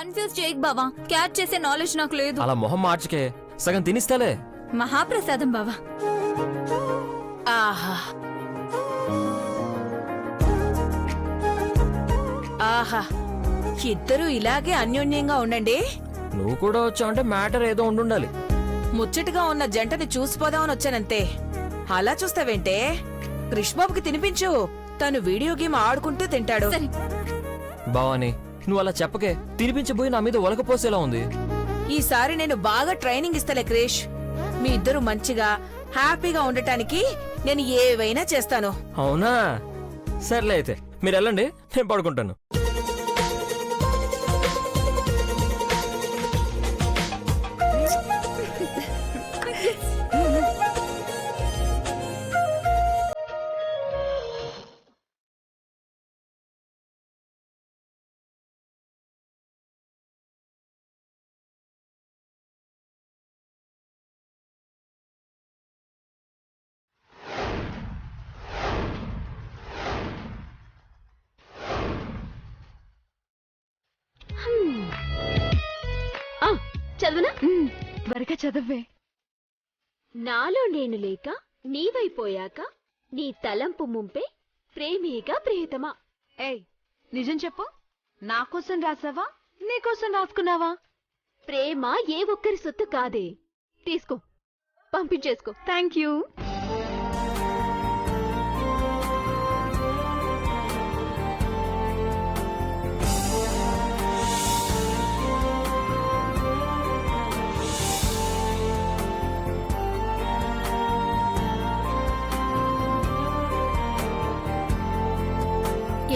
Confuse చేయకు బావా, catch చేసే నాలెడ్జ్ నాకు లేదు. అలా మొహం మార్చకే, సగం తినిస్తాలే. మహాప్రసాదం బావా. ఆహా ఆహా, ఇద్దరూ ఇలాగే అన్యోన్యంగా ఉండండి. నువ్వు కూడా వచ్చావంటే మ్యాటర్ ఏదో ఉండుండాలి. ముచ్చటగా ఉన్న జంటని చూసిపోదామని వచ్చానంతే. అలా చూస్తావేంటే? కృష్ణబాబుకి తినిపించు, తను వీడియో గేమ్ ఆడుకుంటూ తింటాడు. సరే బావాని, నువ్వు అలా చెప్పకే, తినిపించబోయి నా మీద ఒలకపోసేలా ఉంది. ఈసారి నేను బాగా ట్రైనింగ్ ఇస్తలే క్రిష్. మీ ఇద్దరు మంచిగా హ్యాపీగా ఉండటానికి నేను ఏవైనా చేస్తాను. అవునా? సర్లే అయితే మీరు వెళ్ళండి, నేను పడుకుంటాను. చదవనా? త్వరగా చదవే. నాలో నేను లేక నీవైపోయాక నీ తలంపు ముంపే ప్రేమేగా ప్రియతమా. ఏయ్, నిజం చెప్పు, నా కోసం రాసావా నీకోసం రాసుకున్నావా? ప్రేమ ఏ ఒక్కరి సొత్తు కాదే. తీసుకో, పంపించేసుకో. Thank you.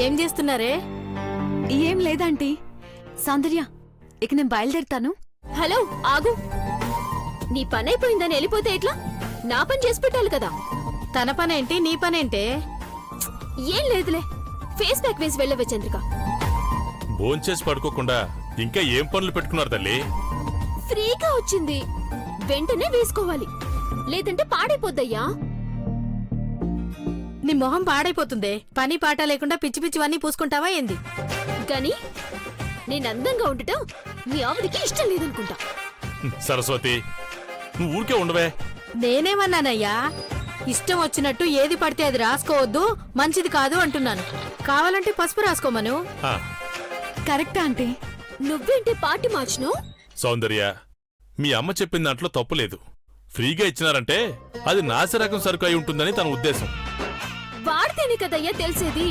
ఏం చేస్తున్నారే? ఏం లేదంటీ. సౌందర్య, ఇక నేను బయలుదేరుతాను. హలో, ఆగు. నీ పని అయిపోయిందని వెళ్ళిపోతే ఎట్లా? నా పని చేసి పెట్టాలి కదా. తన పనేంటి, నీ పనేంటే? ఏం లేదులే, ఫేస్ ప్యాక్ వేసి వెళ్ళవే చంద్రిక. భోంచేసి పడుకోకుండా ఇంకా ఏం పనులు పెట్టుకున్నారు తల్లి? ఫ్రీగా వచ్చింది, వెంటనే వేసుకోవాలి, లేదంటే పాడైపోద్దయ్యా. నీ మొహం పాడైపోతుందే. పని పాట లేకుండా పిచ్చి పిచ్చివన్నీ పూసుకుంటావా ఏంది? కానీ నేను అందంగా ఉండటం మీ ఆవిడికి ఇష్టం లేదనుకుంటా. సరస్వతి, నువ్వు ఊరికే ఉండవే. నేనేమన్నానయ్యా? ఇష్టం వచ్చినట్టు ఏది పడితే అది రాసుకోవద్దు, మంచిది కాదు అంటున్నాను. కావాలంటే పసుపు రాసుకోమను. ఆ, కరెక్టా ఆంటీ? నువ్వేంటి పార్టీ మార్చును? సౌందర్య, మీ అమ్మ చెప్పిన దాంట్లో తప్పులేదు. ఫ్రీగా ఇచ్చినారంటే అది నాసిరకం సరుకు అయి ఉంటుందని తన ఉద్దేశం. వాడితేనే కదయ్యా తెలిసేది.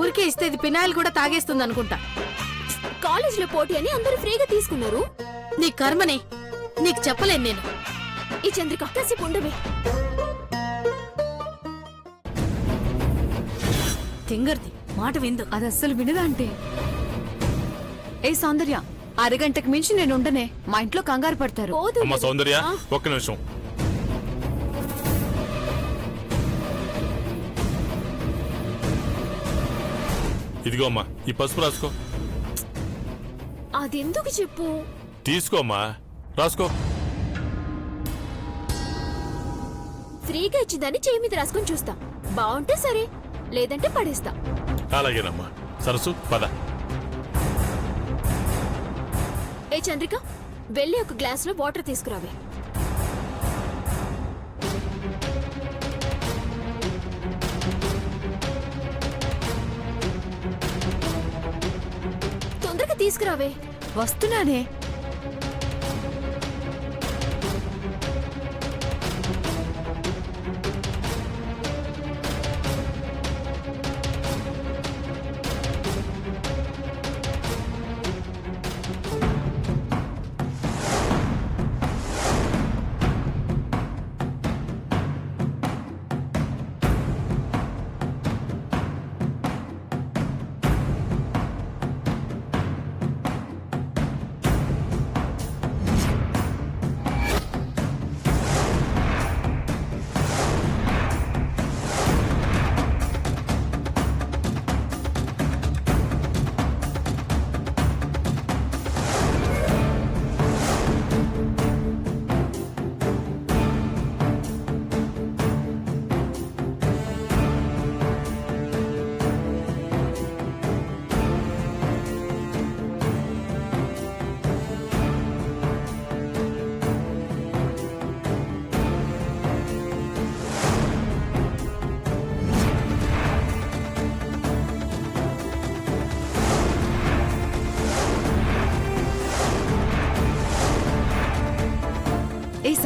ఊరికే ఇస్తే ఇది పినాయిల్ కూడా తాగేస్తుంది అనుకుంటా. కాలేజీలో పోటీ అని అందరూ ఫ్రీగా తీసుకున్నారు. నీ కర్మనే, నీకు చెప్పలేను నేను. ఈ చంద్రిక కాసేపు ఉండవే. తింగర్ది మాట విందు. అది అస్సలు వినదా ఆంటీ. ఏ సౌందర్య, అరగంటకు మించి నేను ఉండనే. మా ఇంట్లో కంగారు పడతారు. పోదు. అమ్మ సౌందర్య, ఒక్క నిమిషం. ఇదిగో అమ్మా, ఈ పసుపు రాసుకో. అదెందుకు చెప్పు? తీసుకోమ్మా, రాసుకో. ఫ్రీగా ఇచ్చిందని చేయి మీద రాసుకొని చూస్తా. బాగుంటే సరే, లేదంటే పడేస్తా. అలాగేనమ్మా. సరస్సు, పద. ఏ చంద్రిక, వెళ్ళి ఒక గ్లాస్ లో వాటర్ తీసుకురావే. తొందరగా తీసుకురావే. వస్తున్నానే.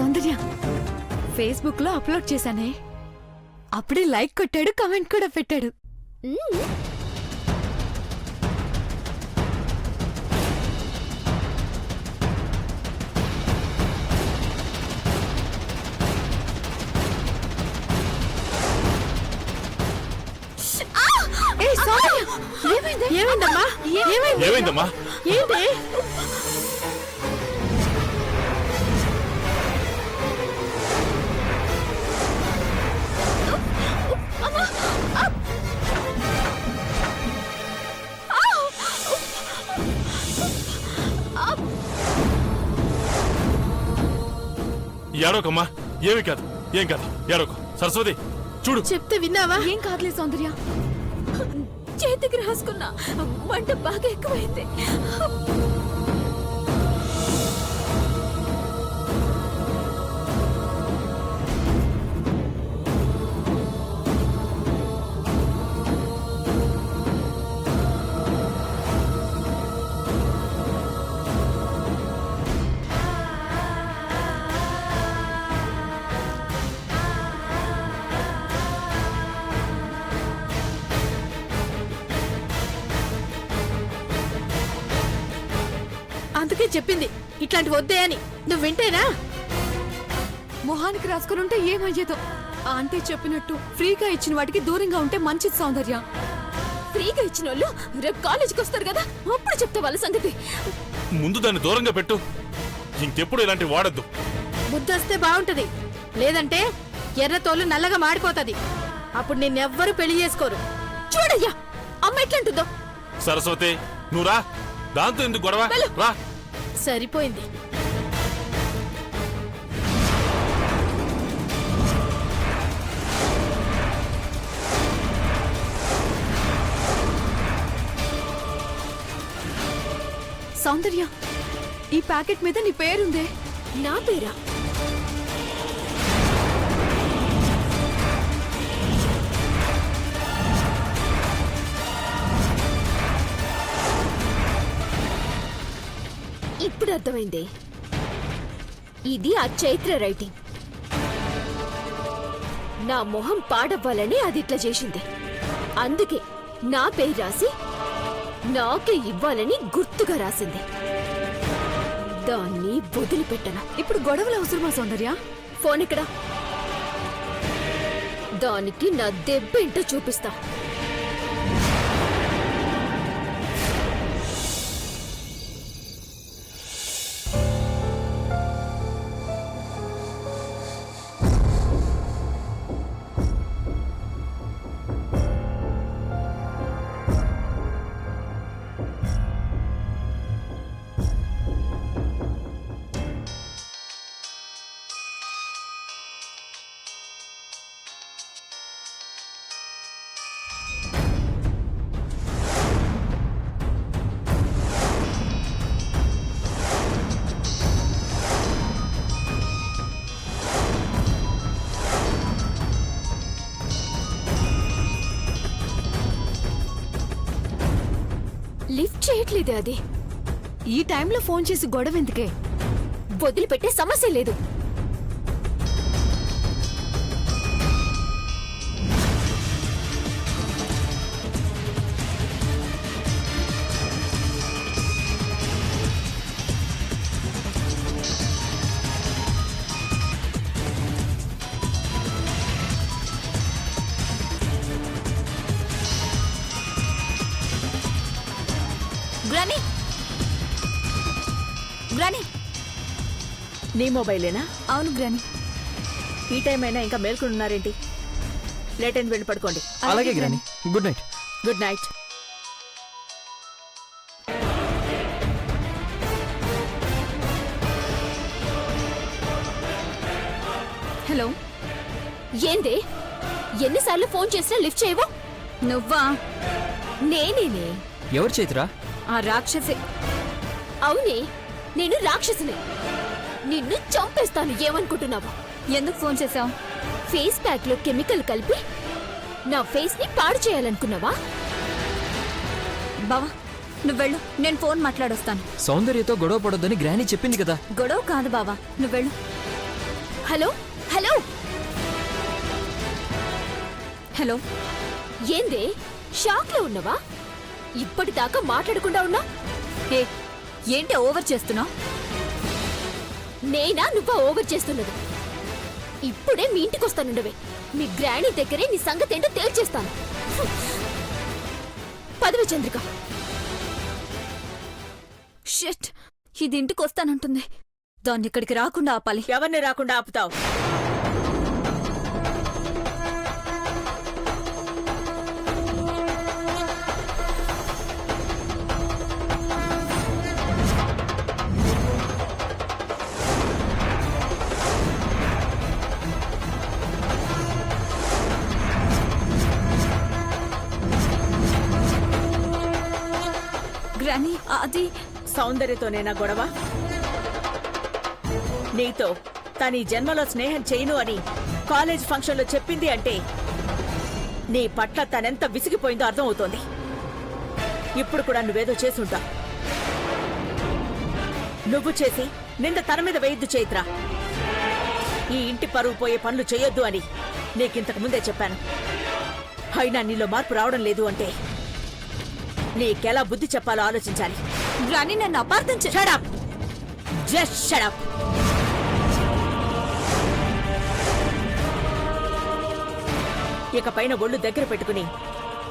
సౌందర్య ఫేస్బుక్ లో అప్లోడ్ చేశానే, అప్పుడే లైక్ కొట్టాడు, కమెంట్ కూడా పెట్టాడు. ఏయ్, సౌందర్య, ఏమైంది? ఏమైందమ్మా ఏమైంది ఏమైందమ్మా? ఏంటి ఏడోకమ్మా, ఏమి కాదు, ఏం కాదు, ఏడోకు. సరస్వతి చూడు. చెప్తే విన్నావా? ఏం కాదులేదు సౌందర్య. చేతికి రాసుకున్నా మంట బాగా ఎక్కువైంది. అందుకే చెప్పింది ఇట్లాంటి వద్దే అని. నువ్వు వింటేనా? మొహానికి రాసుకుని ఉంటే ఏమయ్యేదో. ఆంటీ చెప్పినట్టు ఫ్రీగా ఇచ్చిన వాటికి దూరంగా ఉంటే మంచిది సౌందర్య. ఫ్రీగా ఇచ్చిన వాళ్ళు రేపు కాలేజీకి వస్తారు కదా, అప్పుడు చెప్తా వాళ్ళ సంగతి. ముందు దాన్ని దూరంగా పెట్టు. ఇంకెప్పుడు ఇలాంటి వాడద్దు. ముద్దొస్తే బాగుంటది, లేదంటే ఎర్రతోలు నల్లగా మాడిపోతది. అప్పుడు నిన్నెవ్వరూ పెళ్లి చేసుకోరు. చూడయ్యా అమ్మ ఎట్లంటుందో. సరస్వతి నువ్వు రా. దాంతో ఎందుకు గొడవ? రా. సరిపోయింది. సౌందర్య, ఈ ప్యాకెట్ మీద నీ పేరుందే. నా పేరా? ఇప్పుడు అర్థమైంది. ఇది ఆ చైత్ర రైటింగ్. నా మొహం పాడవ్వాలని అది ఇట్లా చేసింది. అందుకే నా పేరు రాసి నాకే ఇవ్వాలని గుర్తుగా రాసింది. దాన్ని వదిలిపెట్టను. ఇప్పుడు గొడవలు అవసరమా సౌందర్య? ఫోన్ ఇక్కడ. దానికి నా దెబ్బ ఏంటో చూపిస్తా. లిఫ్ట్ చేయట్లేదే అది. ఈ టైంలో ఫోన్ చేసి గొడవ ఎందుకే? వదిలిపెట్టే సమస్య లేదు. Granny, granny. నీ మొబైలేనా? అవును గ్రానీ. ఈ టైం అయినా ఇంకా మేల్కొని ఉన్నారేంటి? లేట్ అని వెళ్ళి పడుకోండి. అలాగే granny. Good night. Good night. Hello. ఏందే ఎన్నిసార్లు ఫోన్ చేసినా లిఫ్ట్ చేయవు? నువ్వా? నేనేనే. ఎవరు చైత్రా? ఆ రాక్షసే. అవునే, నేను రాక్షసునే. నిన్ను చంపేస్తాను. ఏమనుకుంటున్నావు? ఎందుకు ఫోన్ చేశావు? ఫేస్ ప్యాక్ లో కెమికల్ కలిపి నా ఫేస్ ని పాడు చేయాలనుకున్నావా? బావా నువ్వు వెళ్ళు, నేను ఫోన్ మాట్లాడొస్తాను. సౌందర్యతో గొడవ పడొద్దని గ్రాని చెప్పింది కదా. గొడవ కాదు బావా, నువ్వు వెళ్ళు. హలో హలో హలో ఏందే షాక్ లో ఉన్నవా? ఇప్పటిదాకా మాట్లాడకుండా ఉన్నా? ఏ ఏంటి ఓవర్ చేస్తున్నావు? నేనా నువ్వా ఓవర్ చేస్తున్నది? ఇప్పుడే మీ ఇంటికి వస్తానుండవే. మీ గ్రాణి దగ్గరే నీ సంగతి ఏంటో తేల్చేస్తాను. పదవి చంద్రిక. షిట్, ఇది ఇంటికి వస్తానంటుంది. దాన్ని ఇక్కడికి రాకుండా ఆపాలి. ఎవరిని రాకుండా ఆపుతావు? గ్రానీ, అది సౌందర్యతోనేనా గొడవ? నీతో తన ఈ జన్మలో స్నేహం చేయను అని కాలేజ్ ఫంక్షన్లో చెప్పింది అంటే నీ పట్ల తనెంత విసిగిపోయిందో అర్థం అవుతోంది. ఇప్పుడు కూడా నువ్వేదో చేసుంటా. నువ్వు చేసి నింద తన మీద వేయద్దు చైత్ర. ఈ ఇంటి పరువు పోయే పనులు చేయొద్దు అని నీకింతకు ముందే చెప్పాను. అయినా నీలో మార్పు రావడం లేదు అంటే నీకెలా బుద్ధి చెప్పాలో ఆలోచించాలి. గ్రానీ నన్ను అపార్థం చే Shut up! Just shut up! ఇక పైన ఒళ్ళు దగ్గర పెట్టుకుని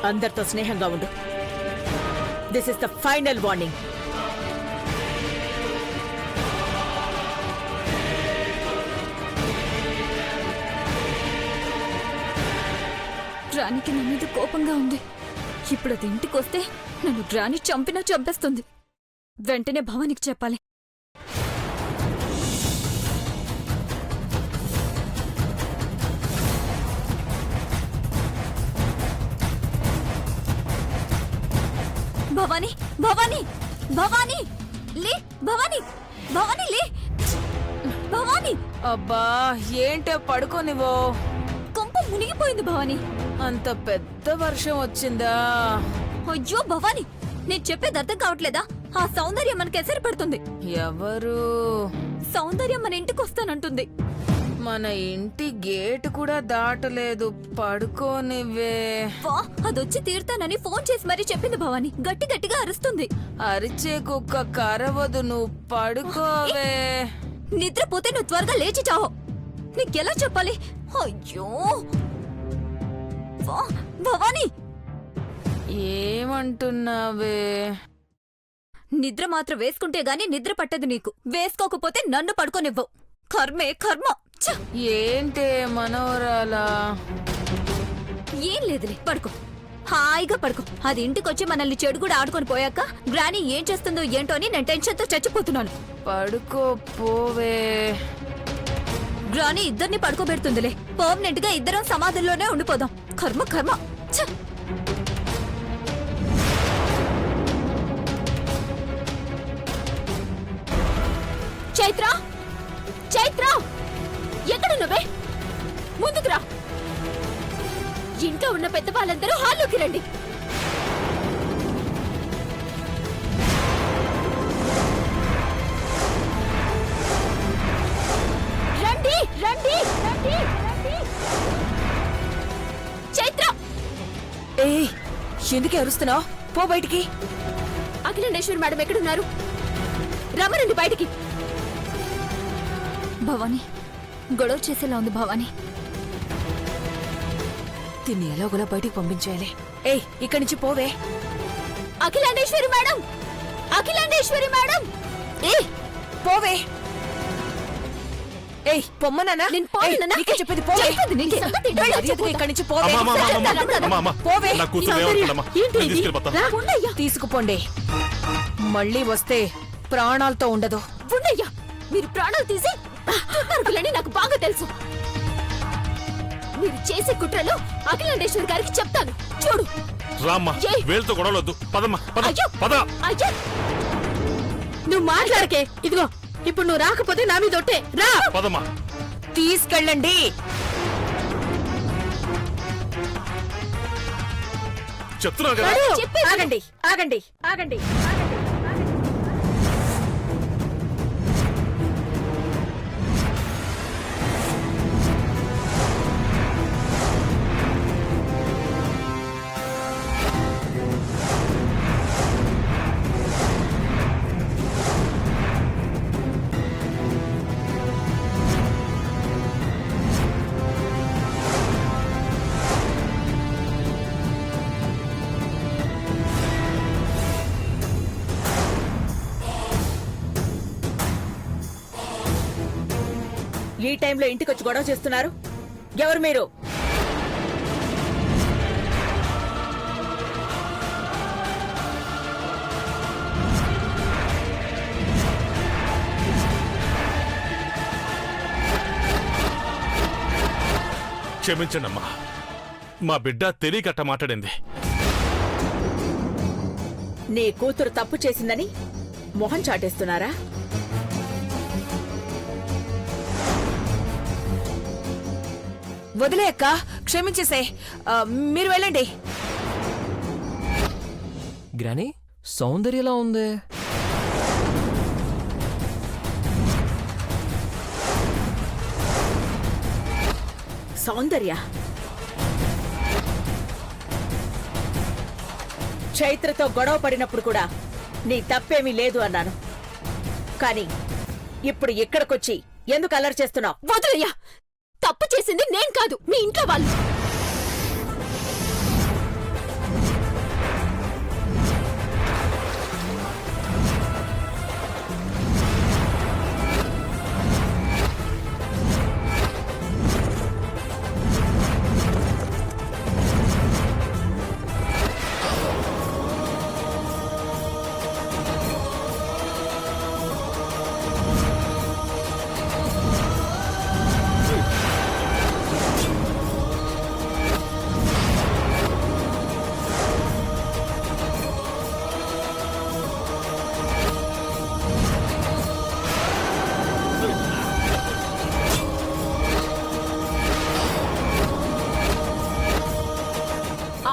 అందరితో స్నేహంగా ఉండు. This is the final warning. గ్రానికి నా మీద కోపంగా ఉంది. ఇప్పుడు అది ఇంటికి వస్తే నన్ను గ్రాని చంపినా చంపేస్తుంది. వెంటనే భవానికి చెప్పాలి. భవానీ, భవానీ, భవానీ లే, భవానీ, భవానీ లే, భవానీ. అబ్బా, ఏంటో పడుకోనివో. కొంప మునిగిపోయింది భవానీ. అంత పెద్ద వర్షం వచ్చిందా? అయ్యో భవానీ, నేను చెప్పేది అర్థం కావట్లేదా? ఆ సౌందర్యం మనకి ఎసరు పడుతుంది. ఎవరు? సౌందర్యం మన ఇంటికి వస్తానంటుంది. మన ఇంటి గేటు కూడా దాటలేదు. పడుకోనివే. వా, అదొచ్చి తీరుతానని ఫోన్ చేసి మరీ చెప్పింది భవానీ. గట్టి గట్టిగా అరుస్తుంది. అరిచే కుక్క కరవదు. నువ్వు పడుకోవే. నిద్రపోతే నువ్వు త్వరగా లేచి చావు. నీకెలా చెప్పాలి? అయ్యో వా, భవానీ. ఏమంటున్నావే? నిద్ర మాత్రం వేసుకుంటే గాని నిద్ర పట్టదు నీకు. వేసుకోకపోతే నన్ను పడుకోనివ్వవు. కర్మే కర్మ. ఛ! ఏంటే మనోరాలా? ఏం లేదులే, పడుకో. హాయిగా పడుకో. అది ఇంటికొచ్చి మనల్ని చెడు కూడా ఆడుకొని పోయాక గ్రాని ఏం చేస్తుందో ఏంటో అని నేను టెన్షన్తో చచ్చిపోతున్నాను. పడుకోపోవే. గ్రాని ఇద్దరిని పడుకోబెడుతుందిలే. పర్మనెంట్ గా ఇద్దరం సమాధుల్లోనే ఉండిపోదాం. కర్మ కర్మ. ఛ! చైత్ర, చైత్ర, ఎక్కడ నువ్వే? ముందుకు రా. ఇంట్లో ఉన్న పెద్దవాళ్ళందరూ హాల్లోకి రండి. రండి రండి రండి రండి. చైత్ర, ఏయ్, ఎందుకే అరుస్తున్నావు? పో బయటికి. అఖిలేశ్వరి మేడం ఎక్కడున్నారు? రమ్మనండి బయటికి. భవానీ, గొడవ చేసేలా ఉంది భవానీ. దీన్ని ఎలాగోలా బయటికి పంపించేయాలి. ఏయ్, ఇక్కడి నుంచి పోవే. అఖిలేశ్వరి మేడం, అఖిలేశ్వరి మేడం, ఏ పోవే. ఏయ్, పొమ్మనానా? నేను పోనన్నా? నీకే చెప్పేది పోవే. చెప్పేది నీకే. సంగతి ఏంటో మర్యాదగా చెప్పు. ఇక్కడి నుంచి పోవే. అమ్మా, అమ్మా, అమ్మా, అమ్మా, అమ్మా, పోవే. నా కూతురు ఏమనుకున్నామా? ఏంటి నేను ఇది? తీసుకెళ్ళిపోతా. రా, ఉండయ్యా. తీసుకుపోండి. మళ్ళీ వస్తే ప్రాణాలతో ఉండదు. ఉండయ్యా, మీరు ప్రాణాలు తీసి నరకులని నాకు బాగా తెలుసు. మీరు చేసే కుట్రలు అఖిలేశ్వరి గారికి చెప్తాను. చూడు. రామ్మా, ఏయ్. వేలుతో గొడవలొద్దు. పదమ్మా, పద, అయ్యో. పద. అయ్యో, నువ్వు మాట్లాడకే. ఇదిగో, ఇప్పుడు నువ్వు రాకపోతే నా మీద ఒట్టే. రా. పదమ్మా. తీసుకెళ్ళండి. చెప్తున్నాను కదా. చెప్పేది. ఆగండి, ఆగండి, ఆగండి, ఆగండి. ఈ టైంలో ఇంటికొచ్చి గొడవ చేస్తున్నారు? ఎవరు మీరు? క్షమించండమ్మా, మా బిడ్డ తెలియకట్ట మాట్లాడింది. నీ కూతురు తప్పు చేసిందని మొహం చాటేస్తున్నారా? వదిలే అక్క, క్షమించేసే. మీరు వెళ్ళండి. గ్రానీ, సౌందర్య ఎలా ఉంది? సౌందర్య చైత్రతో గొడవ పడినప్పుడు కూడా నీ తప్పేమీ లేదు అన్నాను. కానీ ఇప్పుడు ఇక్కడికొచ్చి ఎందుకు అల్లరి చేస్తున్నావు? వదిలయ్యా, తప్పు చేసింది నేను కాదు, మీ ఇంట్లో వాళ్ళు.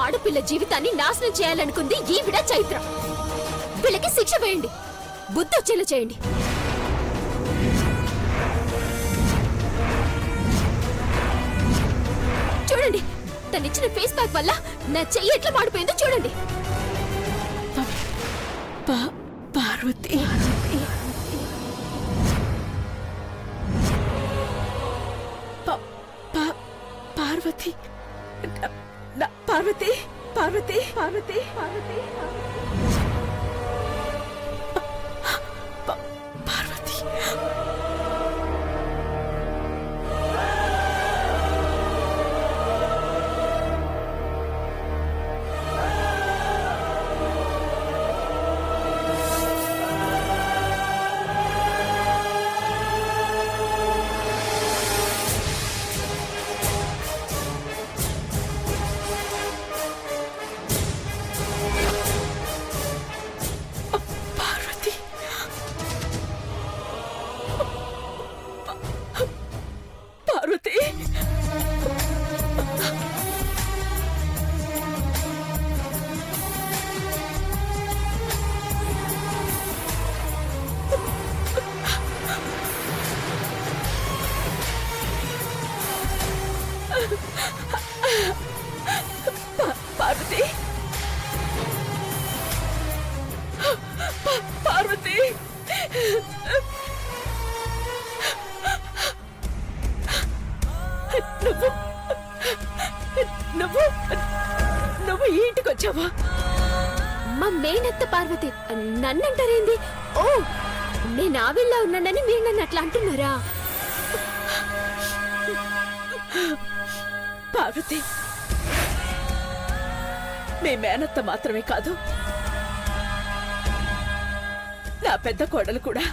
ఆడపిల్ల జీవితాన్ని నాశనం చేయాలనుకుంది ఈవిడ చైత్ర. వీళ్ళకి శిక్ష వేయండి, బుద్ధొచ్చేలా చేయండి. చూడండి, తనిచ్చిన ఫేస్ ప్యాక్ వల్ల నా చెయ్యి ఎట్లా మాడిపోయిందో చూడండి. పార్వతి, పార్వతి, పార్వతి, పార్వతి, పార్వతి, పార్వతి, పార్వతి. పార్వతి, పార్వతి, పార్వతి. నువ్వు నువ్వు ఈ ఇంటికి వచ్చావా? మా మేనత్త పార్వతి నన్నంటారేంది? ఓ, నేను ఆవిళ్ళ ఉన్నానని మీరు నన్ను అట్లా అంటున్నారా? పార్వతి, మీ మేనత్త మాత్రమే కాదు, నా పెద్ద కోడలు కూడా.